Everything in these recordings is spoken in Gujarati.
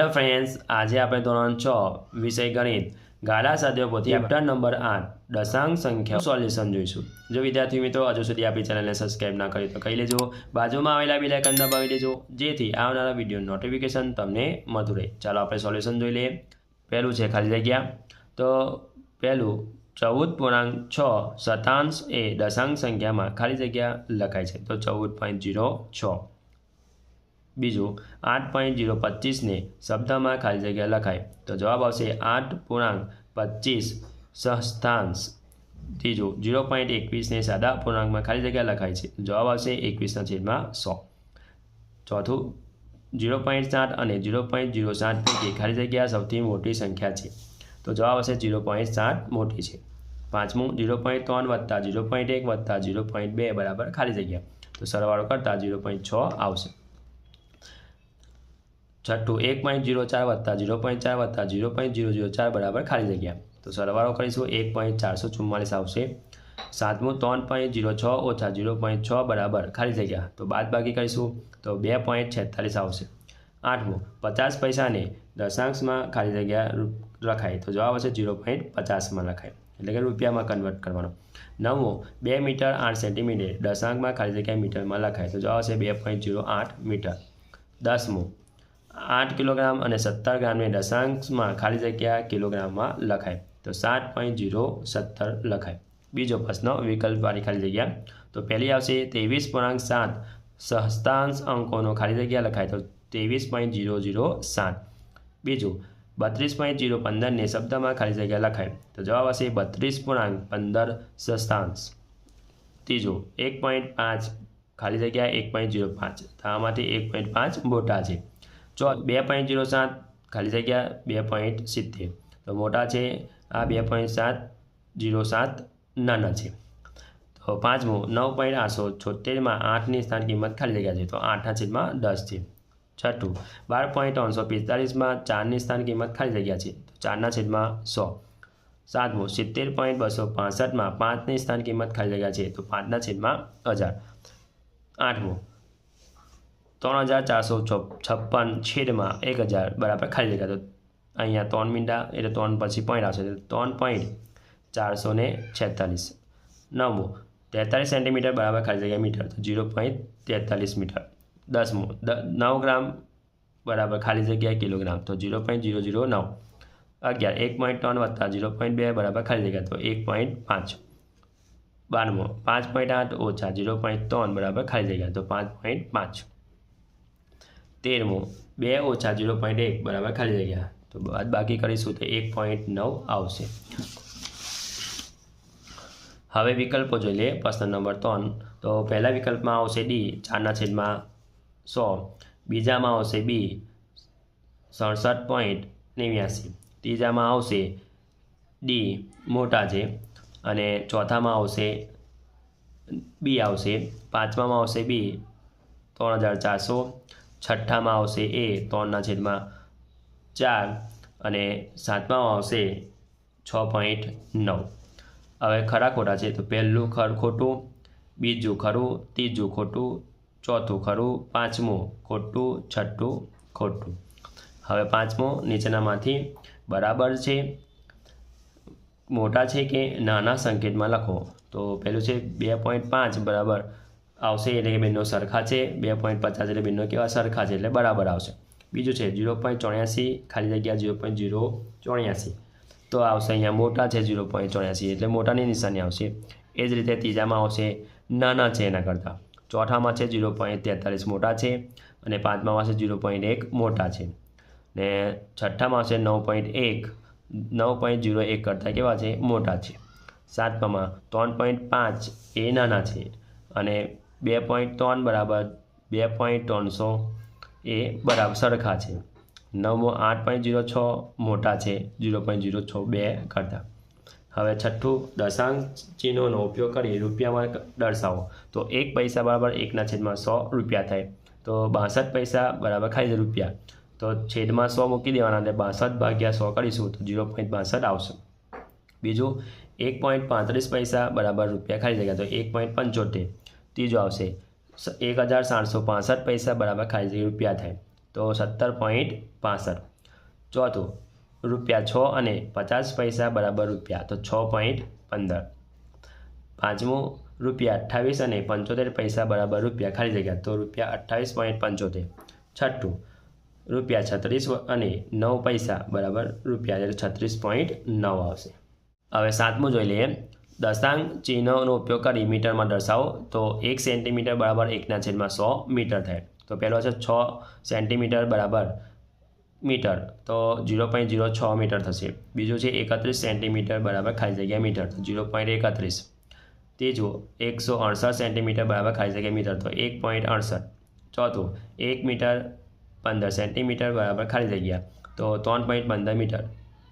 हेलो फ्रेंड्स, आज आप धोरण 6 विषय गणित गाला साध्य पोथी चैप्टर नंबर 8 दशांक संख्या सोल्यूशन જોઈશું। जो विद्यार्थी मित्रों हजू सुधी आपणी चेनलने सब्सक्राइब ना करी तो करी लेजो, बाजुमां आवेला बेल आइकन दबावी देजो जेथी आवनारा विडियो नोटिफिकेशन तमने मळતું રહે। चालो આપણે सोल्यूशन જોઈ લઈએ। પહેલું છે ખાલી જગ્યા, તો પહેલું 14.6 શતાંશ એ દશાંક સંખ્યામાં ખાલી જગ્યા લખાય છે તો 14.06। बीजू 8.025 ने शब्द में खाली जगह लखाय तो जवाब आवशे 8.25 सहस्तांश। तीजू 0.21 ने सादा पूर्णांक में खाली जगह लखाय छे जवाब आवशे 21/100। चौथु 0.7 और 0.07 पैकी खाली जगह सौथी मोटी संख्या है तो जवाब आवशे 0.7 मोटी है। पांचमू 0.3 वत्ता 0.1 वत्ता 0.2 बराबर खाली जगह तो सरवाळो करता 0.6 आवशे। छठू 1.04 वत्ता 0.4 वत्ता 0.004 बराबर खाली जगह तो सरवाळो करीशुं 1.444 आवशे। सातमू 3.06 ओछा 0.6 बराबर खाली जगह तो बादबाकी करीशुं तो 2.46 आवशे। आठमू 50 पैसा ने दशांश में खाली जगह लखाय तो जवाब आवशे 0.50 में लखाय एटले के रुपया में कन्वर्ट करवानो। नवमू 2 मीटर 8 सेंटीमीटर दशांक में खाली जगह मीटर में लखाय तो जवाब आवशे 2.08 मीटर। 10मू 8 किलोग्राम और 70 ग्राम ने दशांश में खाली जगह किलोग्राम में लखाय तो 7.070 लखाय। बीजो प्रश्न विकल्प वाली खाली जगह तो पहली आवशे 23.7 सहस्तांश अंकों खाली जगह लखाय तो 23.007। बीजू 32.015 ने शब्द में खाली जगह लखाय तो जवाब आवशे 32.15 सहस्तांश। तीजो 1.5 खाली जगह 1.05 तो आमांथी 1.5 मोटा है। 2.07 खाली जगह 2.70 तो मोटा है आ 2.707 नाना है। तो पांचमू 9.876 में 8 ની स्थान किंमत खाली जगह है तो 8/10 है। छठू 12.345 में 4 ની स्थान किंमत खाली जगह है तो 4/100। सातमू 70.265 में 5 ની स्थान किंमत खाली जगह है तो 5/1000। आठमू 3456 छेद में 1000 बराबर खाली जगह तो अँ 3 मींडा एटले 3 पछी पॉइंट आवशे 3.446। नवमू 43 सेंटीमीटर बराबर खाली जगह मीटर तो 0.43 मीटर। 10मू 9 ग्राम बराबर खाली जगह किलोग्राम तो 0.009। 11 1.3 वत्ता 0.2 बराबर खाली जगह तो 1.5। 12मू 5.8 ओछा 0.3 बराबर खाली जगह तो 5.5। 13मू 2 ओछा 0.1 बराबर खाली जगह तो बाद बाकी करीशुं तो 1.9 आवशे। हवे विकल्पों जोई लईए। प्रश्न नंबर 3 तो पहला विकल्प में आवशे डी 4/100। बीजा में आवशे बी 67.89। तीजा में आवशे डी मोटा है और चौथा में आवशे बी आवशे। पांचमा में आवशे बी 3400। छठ्ठा में आवशे ए 3/4 और सातमा में आवशे 6.9। हवे खरा खोटा है तो पहलू खोटू, बीजू खरू, तीजू खोटू, चौथू खरू, पांचमू खोटू, छठ्ठू खोटू। हवे पांचमो नीचेनामांथी बराबर है मोटा है कि नाना संकेत में लखो तो पहलू है 2.5 बराबर आवशे एटले के बेनो सरखा है। 2.50 एटले बेनो केवा सरखा है एटले बराबर आवशे। बीजू है 0.84 खाली जगह 0.084 तो आवशे अहींया मोटा है 0.84 एटले मोटानी निशानी आवशे। ए ज रीते तीजा में आवशे नाना है एना करता। चौथा में है 0.43 मोटा है और पांचमा में 0.1 मोटा है ने छठ्ठा में आवशे 9.01 करता केवा है मोटा है। सातमा में 3.5 ए नाना है और 2.3 बराबर 2.300 ए बराबर सरखा है। नवमो 8.06 मोटा है 0.062 करता। हवे छठ्ठू दशांक चिन्हों उपयोग कर रुपया में दर्शावो तो 1 पैसा बराबर 1/100 रुपया थाय तो 62 पैसा बराबर खाली रुपया तो छेद में 100 मूकी देवाना एटले 62/100 करीशुं तो 0.62 आवशे। बीजू 1.35 पैसा बराबर रुपया खाली जगह तो 1.75। तीजो आवशे 1765 पैसा बराबर खाली जगह रुपया थाय तो 17.65। ચોથું ₹6 અને 50 પૈસા બરાબર રૂપિયા, તો 6.15. પાંચમું ₹28 અને 75 પૈસા બરાબર રૂપિયા, ખાલી જગ્યા, તો ₹28.75. છઠ્ઠું ₹36 અને 9 પૈસા બરાબર રૂપિયા, એટલે 36.9 આવશે. હવે સાતમું જોઈ લઈએ. દશાંક ચિહ્નનો ઉપયોગ કરી મીટરમાં દર્શાવો તો 1 સેન્ટીમીટર બરાબર 1/100 મીટર થાય. તો પહેલો છે 6 સેન્ટીમીટર બરાબર મીટર, તો 0.06 મીટર થશે. બીજું છે 31 સેન્ટીમીટર બરાબર ખાલી જગ્યા મીટર, તો 0.31. ત્રીજું 168 સેન્ટીમીટર બરાબર ખાલી જગ્યા મીટર, તો 1.68. ચોથું 1 મીટર 15 સેન્ટીમીટર બરાબર ખાલી જગ્યા, તો 3.15 મીટર.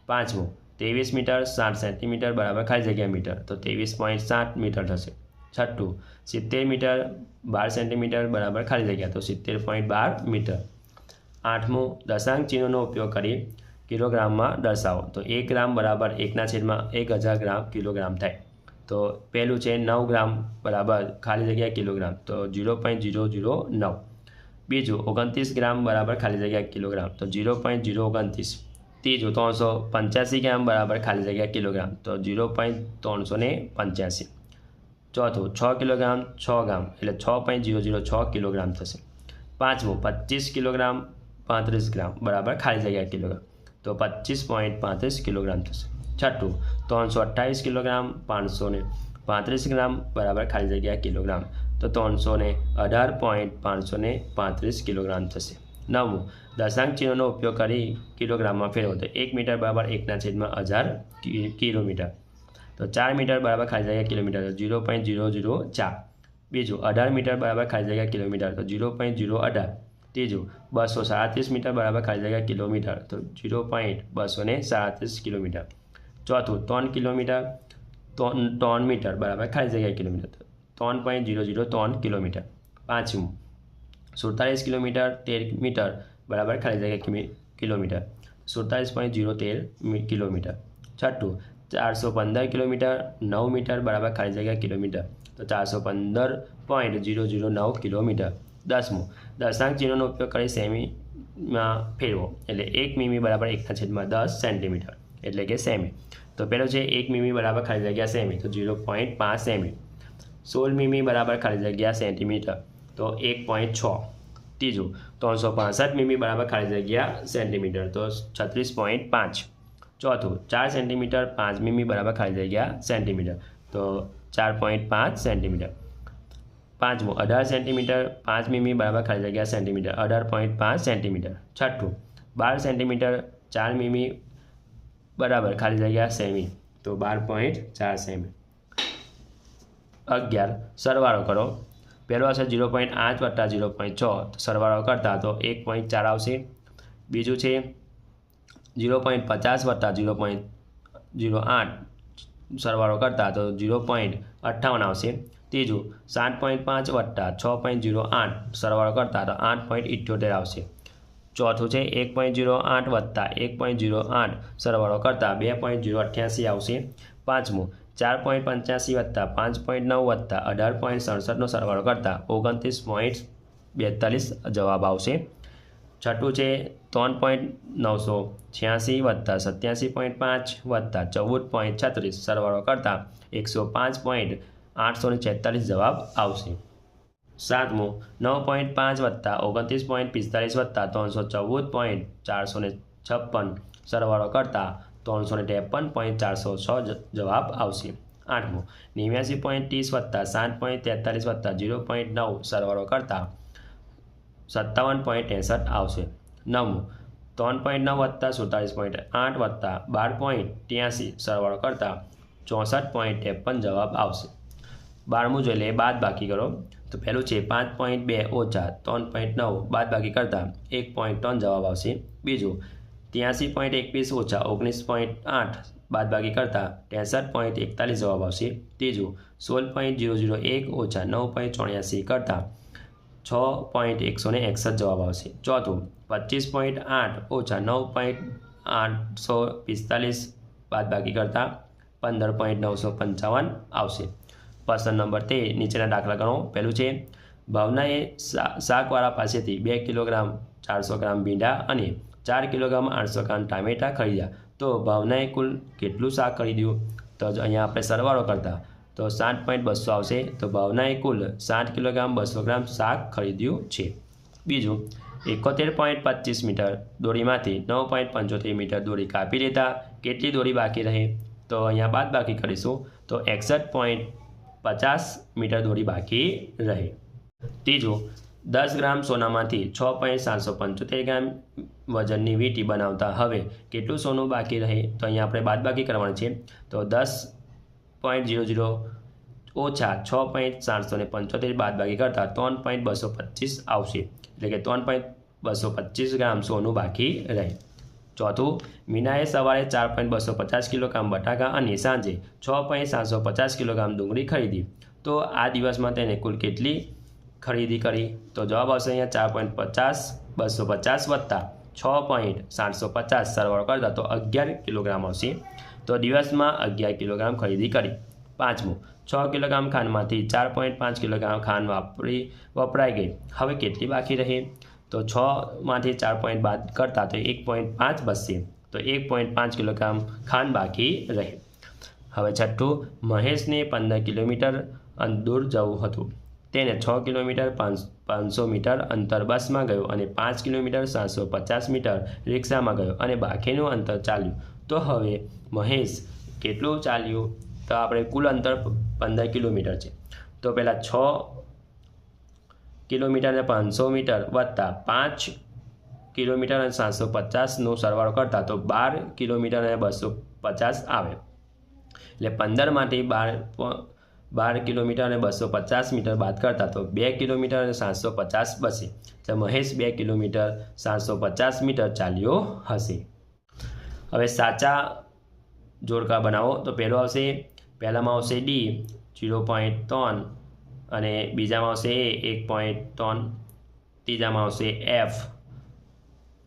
પાંચમું 23 મીટર 60 સેન્ટીમીટર બરાબર ખાલી જગ્યા મીટર, તો 23.60 મીટર થશે. છઠ્ઠું 70 મીટર 12 સેન્ટીમીટર બરાબર ખાલી જગ્યા, તો 70.12 મીટર. આઠમું દશાંક ચિહ્નનો ઉપયોગ કરી કિલોગ્રામમાં દર્શાવો તો 1 ગ્રામ બરાબર 1/1000 ગ્રામ કિલોગ્રામ થાય. તો પહેલું છે 9 ગ્રામ બરાબર ખાલી જગ્યા કિલોગ્રામ, તો 0.009. બીજું 29 ગ્રામ બરાબર ખાલી જગ્યા કિલોગ્રામ, તો 0.029. ત્રીજું 385 ગ્રામ બરાબર ખાલી જગ્યા કિલોગ્રામ, તો 0.385. ચોથું 6 કિલોગ્રામ 6 ગ્રામ એટલે 6.006 કિલોગ્રામ થશે. પાંચમું 25 કિલોગ્રામ 35 ગ્રામ બરાબર ખાલી જગ્યા કિલોગ્રામ, તો 25.35 કિલોગ્રામ થશે. છઠ્ઠું 328 કિલોગ્રામ 535 ગ્રામ બરાબર ખાલી જગ્યા કિલોગ્રામ, તો 318.535 કિલોગ્રામ થશે. નવમું દશાંક ચિહ્નનો ઉપયોગ કરી કિલોગ્રામમાં ફેરવો તો 1 મીટર બરાબર 1/1000 કિલોમીટર, તો 4 મીટર બરાબર ખાલી જગ્યા કિલોમીટર, તો 0.004. બીજું 18 મીટર બરાબર ખાલી જગ્યા કિલોમીટર, તો 0.018. ત્રીજું 237 મીટર બરાબર ખાલી જગ્યા કિલોમીટર, તો 0.237 કિલોમીટર. ચોથું 3 કિલોમીટર 3 મીટર બરાબર ખાલી જગ્યા કિલોમીટર, તો 3.003 કિલોમીટર. પાંચમું 47 કિલોમીટર 13 મીટર બરાબર ખાલી જગ્યા કિલોમીટર, 47.013 કિલોમીટર. છઠ્ઠું 415 કિલોમીટર 9 મીટર બરાબર ખાલી જગ્યા કિલોમીટર, તો 415.009 કિલોમીટર. દસમું દશાંક ચિહ્નનો ઉપયોગ કરી સેમીમાં ફેરવો એટલે 1 મીમી બરાબર 1/10 સેન્ટીમીટર એટલે કે સેમી. તો પહેલો છે 1 મીમી બરાબર ખાલી જગ્યા સેમી, તો 0.5 સેમી. 16 મીમી બરાબર ખાલી જગ્યા સેન્ટીમીટર, તો 1.6. ત્રીજું 365 મીમી બરાબર ખાલી જગ્યા સેન્ટીમીટર, તો 36.5. ચોથું 4 સેન્ટીમીટર 5 મીમી બરાબર ખાલી જગ્યા સેન્ટીમીટર, તો 4.5 સેન્ટીમીટર. પાંચમું 18 સેન્ટીમીટર 5 મીમી બરાબર ખાલી જગ્યા સેન્ટીમીટર, 18.5 સેન્ટીમીટર. છઠ્ઠું 12 સેન્ટીમીટર 4 મીમી બરાબર ખાલી જગ્યા સેમી, તો 12.4 સેમી. 11 સરવાળો કરો. પહેલો હશે 0.8 વત્તા 0.6, તો સરવાળો કરતા તો 1.4 આવશે. બીજું છે 0.50 વત્તા 0.08, સરવાળો કરતા તો 0.58 આવશે. ત્રીજું 7.5 વત્તા 6.08, સરવાળો કરતા તો 8.78 આવશે. ચોથું છે 1.08 વત્તા 1.08, સરવાળો કરતા 2.088 આવશે. પાંચમું 4.85 વત્તા 5.9 વત્તા 18.67નો સરવાળો કરતા 29.42 જવાબ આવશે. છઠ્ઠું છે 3.986 વત્તા 87.5 વત્તા 14.36, સરવાળો કરતા 105.846 જવાબ આવશે. સાતમું 9.5 વત્તા 29.45 વત્તા 314.456, સરવાળો કરતા 353.406 જવાબ આવશે. આઠમું 89.30 વત્તા 7.43 વત્તા 0.9, સરવાળો કરતા 57.63 આવશે. નવમું 3.9 વત્તા 47.8 વત્તા 12.83, સરવાળો કરતા 64.53 જવાબ આવશે. 12મું જોઈ લઈએ બાદ બાકી કરો. તો પહેલું છે 5.2 ઓછા 3.9 બાદ બાકી કરતા 1.3 જવાબ આવશે. બીજું 83.21 ઓછા 19.8 બાદ બાકી કરતા 63.41 જવાબ આવશે. ત્રીજું 16.001 ઓછા 9.84 કરતા 6.161 જવાબ આવશે. ચોથું 25.8 ઓછા 9.845 બાદ બાકી કરતા 15.955 આવશે. પ્રશ્ન નંબર 13 નીચેના દાખલા ગણો. પહેલું છે ભાવનાએ શાકવાળા પાસેથી 2 કિલોગ્રામ 400 ગ્રામ ભીંડા અને 4 કિલોગ્રામ 800 ગ્રામ ટામેટાં ખરીદ્યા તો ભાવનાએ કુલ કેટલું શાક ખરીદ્યું? તો અહીંયા આપણે સરવાળો કરતા તો 7.200 આવશે. તો ભાવનાએ કુલ 7 કિલોગ્રામ 200 ગ્રામ શાક ખરીદ્યું છે. બીજું 71.25 મીટર દોરીમાંથી 9.75 મીટર દોરી કાપી લેતા કેટલી દોરી બાકી રહે? તો અહીંયા બાદ બાકી કરીશું તો 61.50 મીટર દોરી બાકી રહે. ત્રીજું 10 ગ્રામ સોનામાંથી 6.775 ગ્રામ વજનની વીંટી બનાવતા હવે કેટલું સોનું બાકી રહે? તો અહીંયા આપણે બાદ બાકી કરવાનું છે. તો 10.00 ઓછા 6.775 બાદ બાકી કરતાં 3.225 આવશે. એટલે કે 3.225 ગ્રામ સોનું બાકી રહે. ચોથું મીનાએ સવારે 4.250 કિલોગ્રામ બટાકા અને સાંજે 6.750 કિલોગ્રામ ડુંગળી ખરીદી તો આ દિવસમાં તેને કુલ કેટલી ખરીદી કરી? તો જવાબ આવશે અહીંયા 4.50 250 વત્તા 6.750 સરવાળો કરતા તો 11 કિલોગ્રામ આવશે. તો દિવસમાં 11 કિલોગ્રામ ખરીદી કરી. પાંચમું 6 કિલોગ્રામ ખાંડમાંથી 4.5 કિલોગ્રામ ખાંડ વપરાઈ ગઈ હવે કેટલી બાકી રહે? તો 6માંથી 4 બાદ કરતાં તો 1.5 બચશે. તો 1.5 કિલોગ્રામ ખાંડ બાકી રહે. હવે છઠ્ઠું મહેશને 15 કિલોમીટર દૂર જવું હતું. તેને 6 કિલોમીટર 500 મીટર અંતર બસમાં ગયો અને 5 કિલોમીટર 750 મીટર રિક્ષામાં ગયો અને બાકીનું અંતર ચાલ્યું. તો હવે મહેશ કેટલું ચાલ્યું? તો આપણે કુલ અંતર 15 કિલોમીટર છે. તો પહેલાં 6 કિલોમીટર અને 500 મીટર વત્તા 5 કિલોમીટર અને 750નો સરવાળો કરતા તો 12 કિલોમીટર અને 250 આવે. એટલે 15માંથી 12 કિલોમીટર અને 250 મીટર બાદ કરતા તો 2 કિલોમીટર અને 750 બચે. તો મહેશ 2 કિલોમીટર 750 મીટર ચાલ્યો હશે. હવે સાચા જોડકા બનાવો. તો પહેલામાં આવશે D 0.3 અને બીજામાં આવશે A 1.3, ત્રીજામાં આવશે F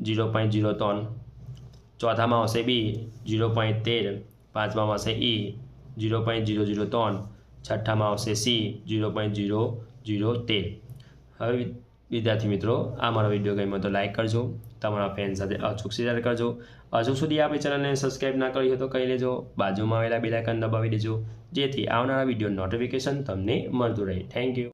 0.03, ચોથામાં આવશે B 0.13, પાંચમામાં આવશે E 0.003, છઠ્ઠામાં આવશે C 0.0013. હવે વિદ્યાર્થી મિત્રો આ મારો વિડીયો ગમ્યો તો લાઈક કરજો, તમારા ફ્રેન્ડ સાથે અચૂક શેર કરજો. હજુ સુધી આપણી ચેનલને સબસ્ક્રાઈબ ના કરી હોય તો કરી લેજો. બાજુમાં આવેલા બેલ આઇકન દબાવી દેજો જેથી આવનારા વિડીયો નોટિફિકેશન તમને મળતું રહે. Thank you.